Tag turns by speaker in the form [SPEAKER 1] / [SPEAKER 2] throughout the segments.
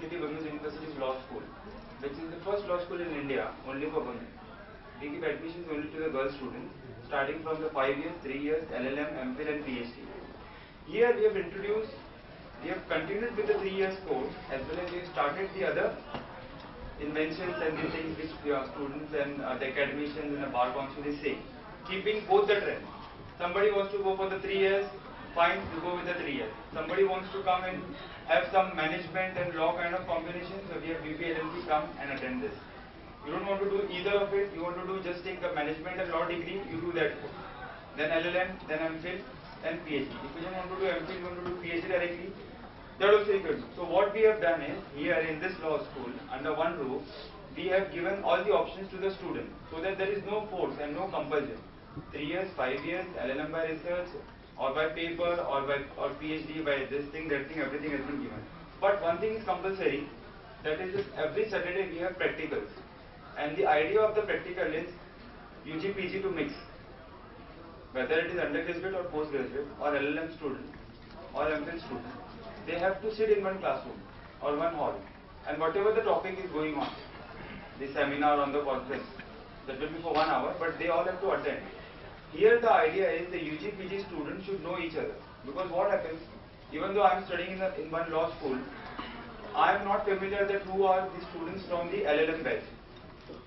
[SPEAKER 1] University, Women's University's law school, which is the first law school in India only for women. We give admissions only to the girl students, starting from the 5 years, 3 years, LLM, MPhil and PhD. Here we have continued with the 3 years course, as well as we have started the other inventions and the things which students and the academicians and the bar council is saying, keeping both the trends. Somebody wants to go for the 3 years, fine, you go with the 3 years. Somebody wants to come and have some management and law kind of combination, so we have BPLLB, come and attend this. You don't want to do either of it, you want to do just take the management and law degree, you do that course. Then LLM, then MPhil, then PhD. If you don't want to do MPhil, you want to do PhD directly, that also you can do. So what we have done is, here in this law school, under one roof, we have given all the options to the student, so that there is no force and no compulsion. 3 years, 5 years, LLM by research, or by paper, or PhD by this thing, that thing, everything has been given. But one thing is compulsory, that is this, every Saturday we have practicals. And the idea of the practical is UG, PG to mix. Whether it is undergraduate or postgraduate, or LLM student, or MPhil student, they have to sit in one classroom, or one hall. And whatever the topic is going on, the seminar on the conference, that will be for 1 hour, but they all have to attend. Here the idea is the UG, PG students should know each other. Because what happens, even though I am studying in one law school, I am not familiar that who are the students from the LLM batch.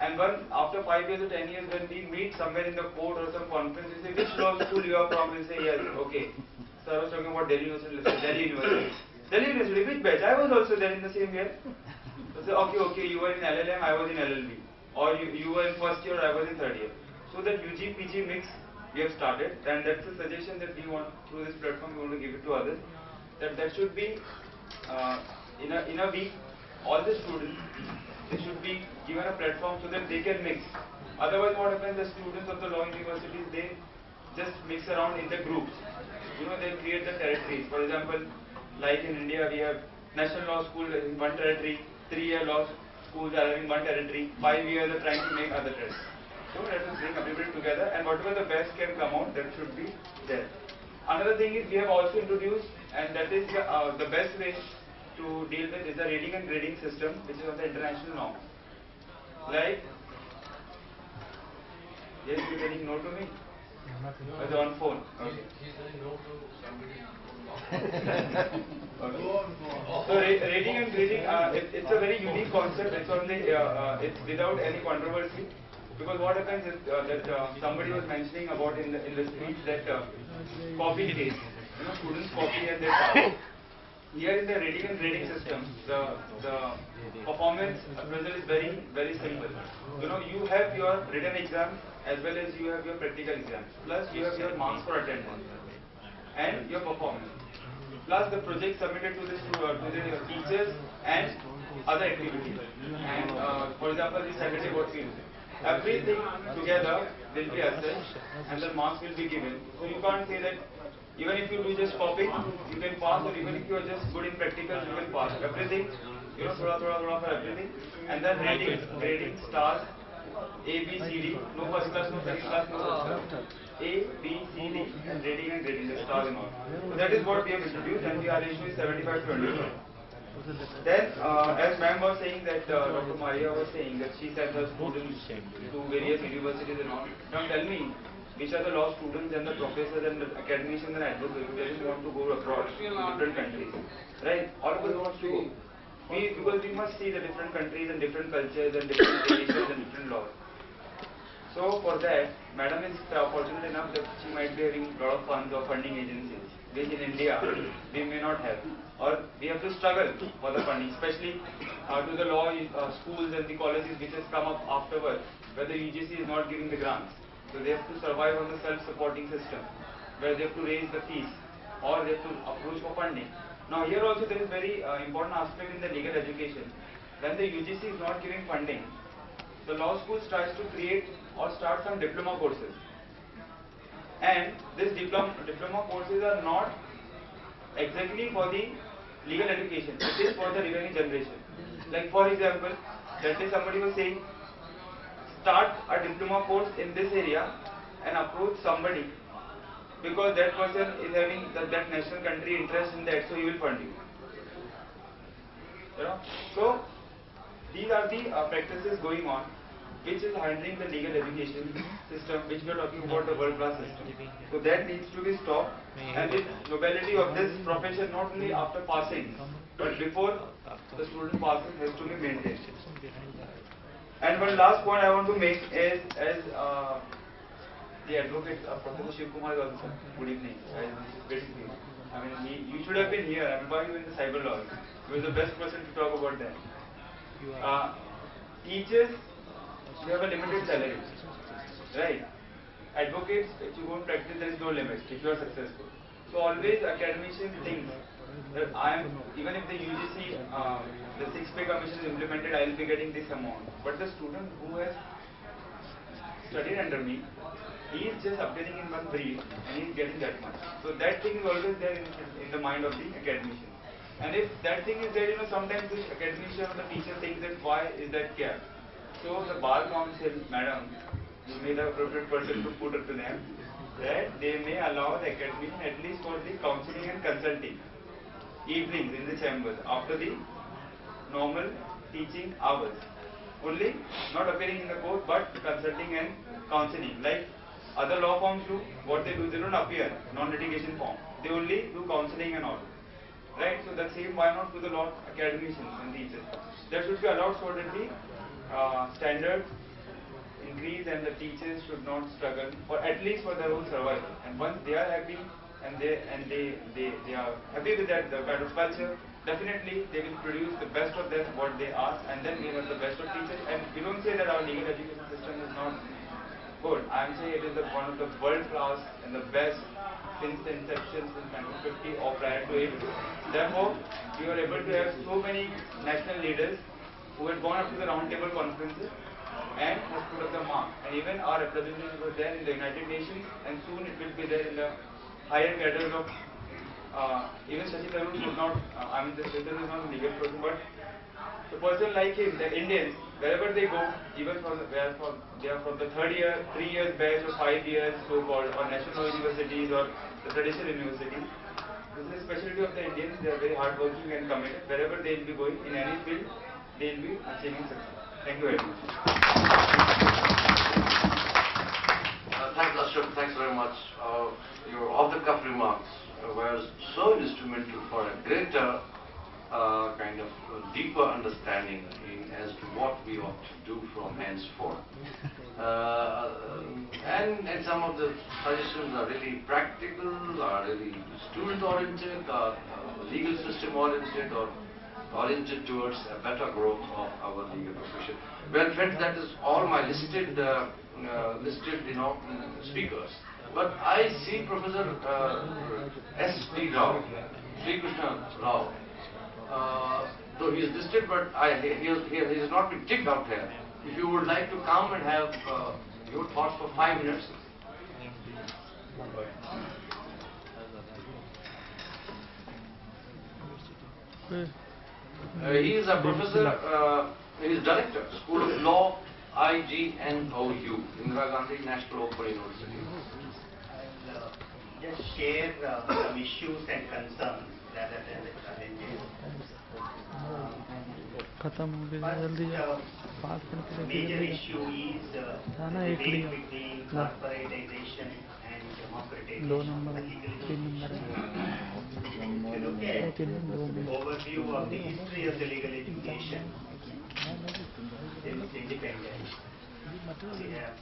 [SPEAKER 1] And after 5 years or 10 years, when we meet somewhere in the court or some conference, we say, which law school you are from? We say, yes, okay. Sir was talking about Delhi University. Delhi University. Delhi University, which batch? I was also there in the same year. So say, okay, you were in LLM, I was in LLB. Or you were in first year, I was in third year. So that UG, PG mix we have started, and that's a suggestion that we want, through this platform, we want to give it to others, that should be, in a week, all the students, they should be given a platform so that they can mix. Otherwise what happens, the students of the law universities, they just mix around in the groups. They create the territories. For example, like in India, we have National Law School in one territory, 3-year law schools are having one territory, 5 years are trying to make other territories. So let us bring everybody together, and whatever the best can come out, that should be there. Another thing is, we have also introduced, and that is the best way to deal with, is the rating and grading system, which is on the international norm. Like, yes, you are getting no to me? Or the on phone? Okay.
[SPEAKER 2] He's saying no to somebody.
[SPEAKER 1] Okay. So rating and grading, it's a very unique concept. It's only it's without any controversy. Because what happens is that somebody was mentioning about in the speech that copy paste. Students copy and they pass. Here in the rating and grading system, the performance appraisal is very simple. You have your written exam as well as you have your practical exams. Plus you have your marks for attendance and your performance. Plus the project submitted to the teachers and other activities. And for example, this Saturday what we do. Everything together will be assessed and the marks will be given. So you can't say that even if you do just copying, you can pass, or even if you are just good in practicals, you can pass. Everything, thoda for everything. And then grading, stars, A, B, C, D, no first class, no second class, no first class. A, B, C, D, and grading, the stars and all. So that is what we have introduced, and the ratio is 75 to 25. Then, as ma'am was saying that, Dr. Maria was saying that she sent her students to various universities and all. Now tell me, which are the law students and the professors and the academicians and advocates who doesn't want to go abroad to different countries? Right? All of us want to go. Because we must see the different countries and different cultures and different traditions and different laws. So for that, madam is fortunate enough that she might be having a lot of funds or funding agencies, which in India we may not have. Or we have to struggle for the funding, especially to the law schools and the colleges which has come up afterwards, where the UGC is not giving the grants. So they have to survive on the self-supporting system, where they have to raise the fees, or they have to approach for funding. Now here also there is very important aspect in the legal education. When the UGC is not giving funding, the law school tries to create or start some diploma courses. And these diploma courses are not exactly for the legal education, it is for the revenue generation. Like for example, that day somebody was saying, start a diploma course in this area and approach somebody because that person is having that national country interest in that, so he will fund you. So these are the practices going on, which is hindering the legal education system, which we are talking about the world-class system. So that needs to be stopped, and the nobility of this profession not only after passing, but before the student passes has to be maintained. And one last point I want to make is, as the advocate Professor Shiv Kumar is also, good evening, great to see you. I mean, you should have been here. I mean, why you in the cyber law? He was the best person to talk about that. Teachers, you have a limited salary, right? Advocates, if you go and practice, there is no limit if you are successful. So always academicians think that even if the UGC, the 6-pay commission is implemented, I will be getting this amount. But the student who has studied under me, he is just updating in one brief and he is getting that much. So that thing is always there in the mind of the academician. And if that thing is there, sometimes the academician or the teacher thinks that why is that kept. So the bar council, madam, you may the appropriate person to put it to them, that they may allow the academician at least for the counseling and consulting evenings in the chambers after the normal teaching hours. Only not appearing in the court but consulting and counseling. Like other law firms do, what they do, they don't appear, non-litigation form. They only do counseling and all. Right? So the same why not to the law academicians and teachers. That should be allowed so that the standards increase and the teachers should not struggle for at least for their own survival. And once they are happy and they are happy with that the kind of culture, definitely they will produce the best of them what they ask, and then we have the best of teachers. And we don't say that our legal education system is not good. I am saying it is one of the world class and the best since the inception since 1950 or prior to it. Therefore, we were able to have so many national leaders who had gone up to the roundtable conferences and has put up the mark. And even our representatives were there in the United Nations, and soon it will be there in the higher cadres of even Shashi Tharoor would not, the Shashi Tharoor is not a legal person, but the person like him, the Indians, wherever they go, even they are from the 3 years batch or 5 years so-called, or national universities or the traditional universities. This is the specialty of the Indians. They are very hardworking and committed. Wherever they will be going in any field, they will be achieving success. Thank you very much.
[SPEAKER 2] Thanks, Ashok. Thanks very much. Your off-the-cuff remarks were so instrumental for a greater kind of deeper understanding as to what we ought to do from henceforth. And some of the suggestions are really practical, are really student-oriented, are legal system-oriented, or oriented towards a better growth of our legal profession. Well, friends, that is all my listed speakers. But I see Professor S.P. Rao, Sri Krishna Rao. Though he is listed, but he has not been ticked out here. If you would like to come and have your thoughts for 5 minutes. He is a professor, he is director, School of Law, IGNOU, Indira Gandhi National Open University.
[SPEAKER 3] I'll just share some issues and concerns rather than the challenges. First, major issue is debate between corporatization and democratization of the legal education. If you look at overview of the history of the legal education since independence, we have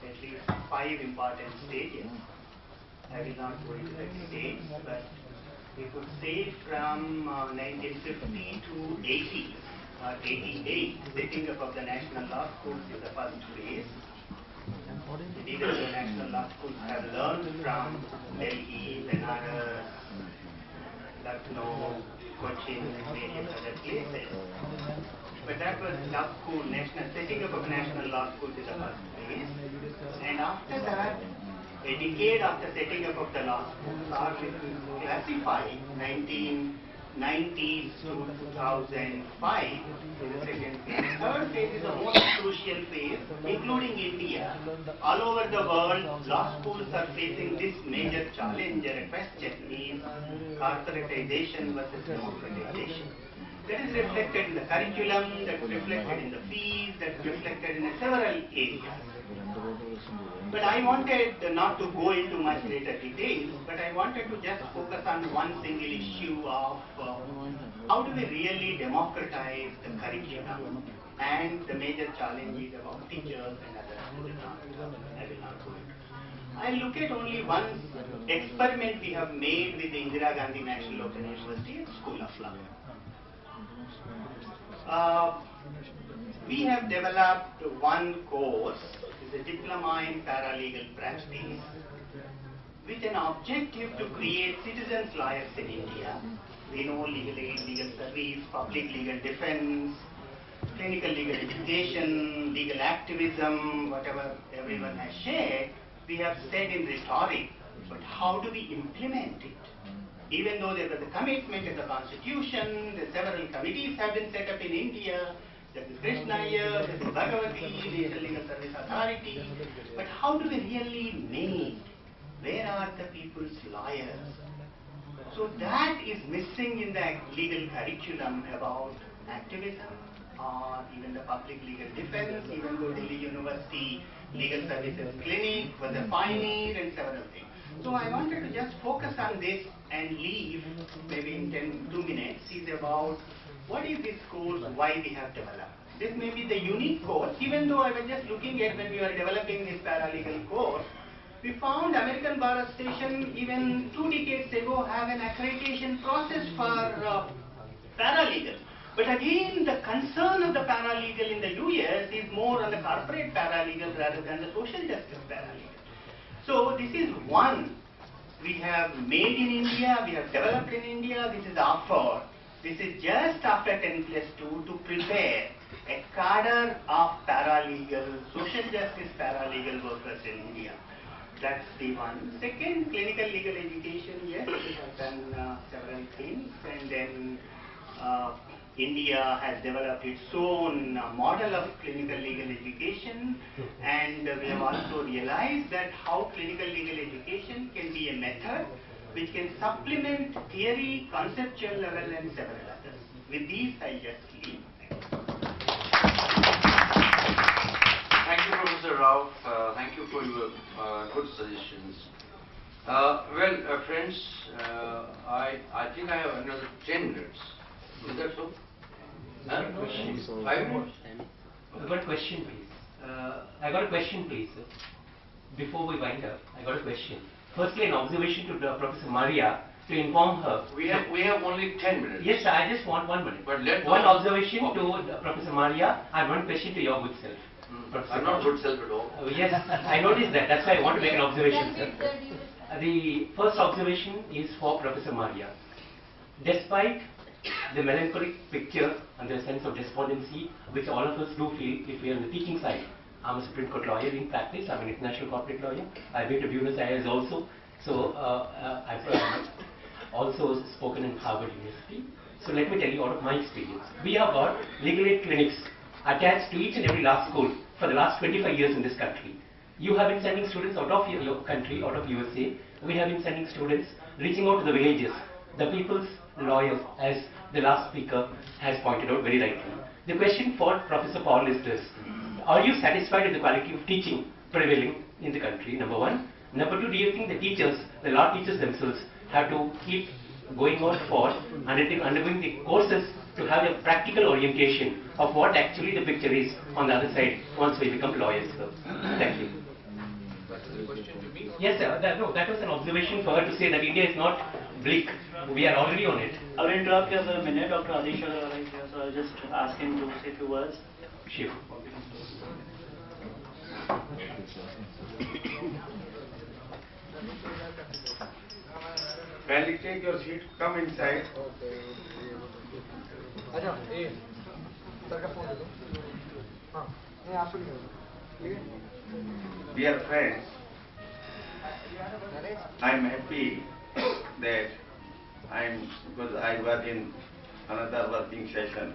[SPEAKER 3] at least 5 important stages. I will not go into the details, but we could say from 1950 to 80, 88, setting up of the national law schools is the first phase. The leaders of the national law schools have learned from Delhi, Benares, Lucknow, Cochin, and various other places. But that was law school, setting up of national law schools is the first phase. And after that, a decade after setting up of the law schools, or if you classify 1990s to 2005 is the second phase. Third phase is the most crucial phase, including India. All over the world, law schools are facing this major challenge or a question is corporatization versus democratization. That is reflected in the curriculum, that's reflected in the fees, that's reflected in several areas. But I wanted not to go into much greater details, but I wanted to just focus on one single issue of how do we really democratize the curriculum and the major challenges about teachers and others. I will not go into. I look at only one experiment we have made with the Indira Gandhi National Open University and School of Law. We have developed one course, it's a diploma in paralegal practice, with an objective to create citizens lawyers in India. We know legal aid, legal service, public legal defense, clinical legal education, legal activism, whatever everyone has shared, we have said in rhetoric, but how do we implement it? Even though there was a commitment in the constitution, the several committees have been set up in India, there is Krishna Iyer, there is Bhagavati, National Legal Service Authority, but how do we really make? Where are the people's lawyers? So that is missing in the legal curriculum about activism or even the public legal defense, even though Delhi University Legal Services Clinic was a pioneer and several things. So I wanted to just focus on this and leave maybe in 2 minutes is about what is this course, why we have developed. This may be the unique course, even though I was just looking at when we were developing this paralegal course, we found American Bar Association even 2 decades ago have an accreditation process for paralegal. But again, the concern of the paralegal in the US is more on the corporate paralegal rather than the social justice paralegal. So this is one we have made in India, we have developed in India, this is offered. This is just after 10+2 to prepare a cadre of paralegal, social justice paralegal workers in India. That's the one. Second, clinical legal education, yes, we have done several things, and then India has developed its own model of clinical legal education, and we have also realized that how clinical legal education can be a method which can supplement theory, conceptual level and several others. With these I just leave.
[SPEAKER 2] Thank you, Professor Rao. Thank you for your good suggestions. Friends, I think I have another 10 minutes. Is that so? 5 minutes?
[SPEAKER 4] I got a question, please. Before we wind up, I got a question. Firstly, an observation to Professor Maria to inform her.
[SPEAKER 2] We have only 10 minutes.
[SPEAKER 4] Yes, sir, I just want 1 minute.
[SPEAKER 2] But let
[SPEAKER 4] one observation to Professor Maria and one question to your good self.
[SPEAKER 2] I'm not good self at all.
[SPEAKER 4] Yes, I noticed that. That's why I want to make an observation, sir. The first observation is for Professor Maria. Despite the melancholic picture and the sense of despondency which all of us do feel if we are on the teaching side. I'm a Supreme Court lawyer in practice, I'm an international corporate lawyer, I've been to Buenos Aires also, so I've also spoken in Harvard University. So let me tell you out of my experience. We have got legal aid clinics attached to each and every law school for the last 25 years in this country. You have been sending students out of your country, out of USA. We have been sending students reaching out to the villages, the people's lawyers, as the last speaker has pointed out very rightly. The question for Professor Paul is this: are you satisfied with the quality of teaching prevailing in the country? Number one. Number two, do you think the teachers, the law teachers themselves, have to keep going on for undergoing the courses to have a practical orientation of what actually the picture is on the other side once we become lawyers? Sir. Thank you. Yes, sir. That was an observation for her to say that India is not bleak. We are already on it.
[SPEAKER 5] I will interrupt you for a minute. Dr. Adishar is here, so I'll just ask him to say a few words.
[SPEAKER 4] Sure.
[SPEAKER 6] Kindly take your seat, come inside. Dear friends, I am happy that because I was in another working session